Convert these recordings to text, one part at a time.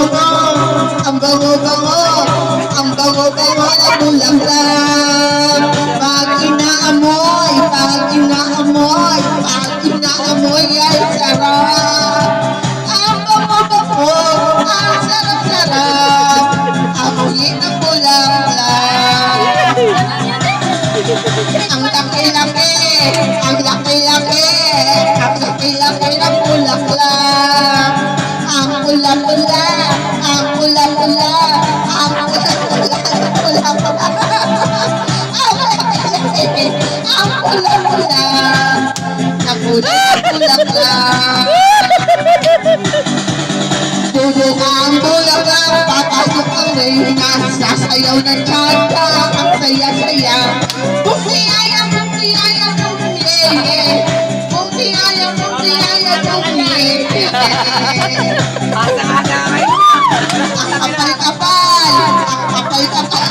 bango-bango, ang bango-bango, ang bango-bango na bulaklak. Pag inaamoy, pag inaamoy, pag inaamoy ay sarap. Ang bango-bango, ang sarap-sarap, amoy ng bulaklak. Ang laki-laki, ang laki-laki, ang laki-laki ng bulaklak. Ang pula-pula, ang pula-pula, ang pula-pula, ang pula-pula. Ang laki-laki, ang pula-pula, ang bulaklak. Bubuka ang bulaklak, papasok ang reyna, sasayaw ng tiyata, ang saya-saya. Bumiyaya, bumiyaya, bumiyaya, bumiyaya, bumiyaya, bumiyaya. Ang kapal-kapal, ang kapal-kapal,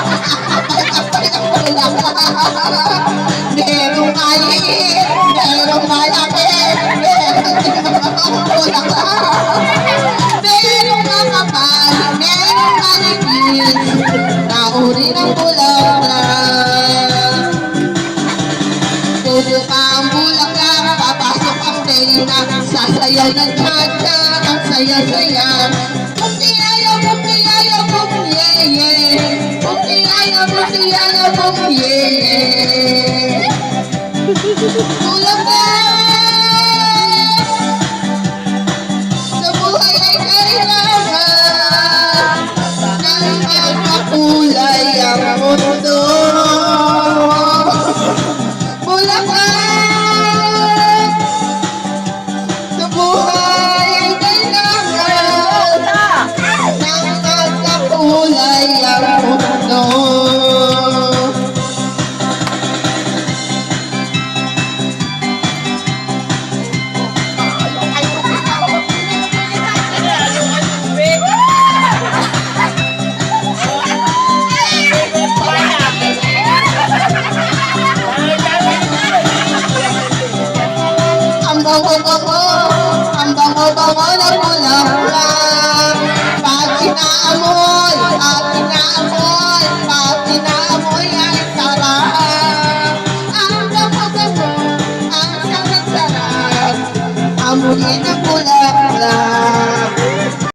ang kapal-kapal ng bulaklak. Merong maliit, merong malaki, merong bulaklak. Merong makapal, merong maligid, na uri ng bulaklak. Bubuka ang bulaklak, papasok ang reyna, sasayaw ng tiyata, ang saya-saya. Bumiyaya, bumiyaya, bumiyaya, bumiyaya, bumiyaya, bumiyaya. Bulaklak, sa buhay ay kailangan ng mga kulay ang mundo.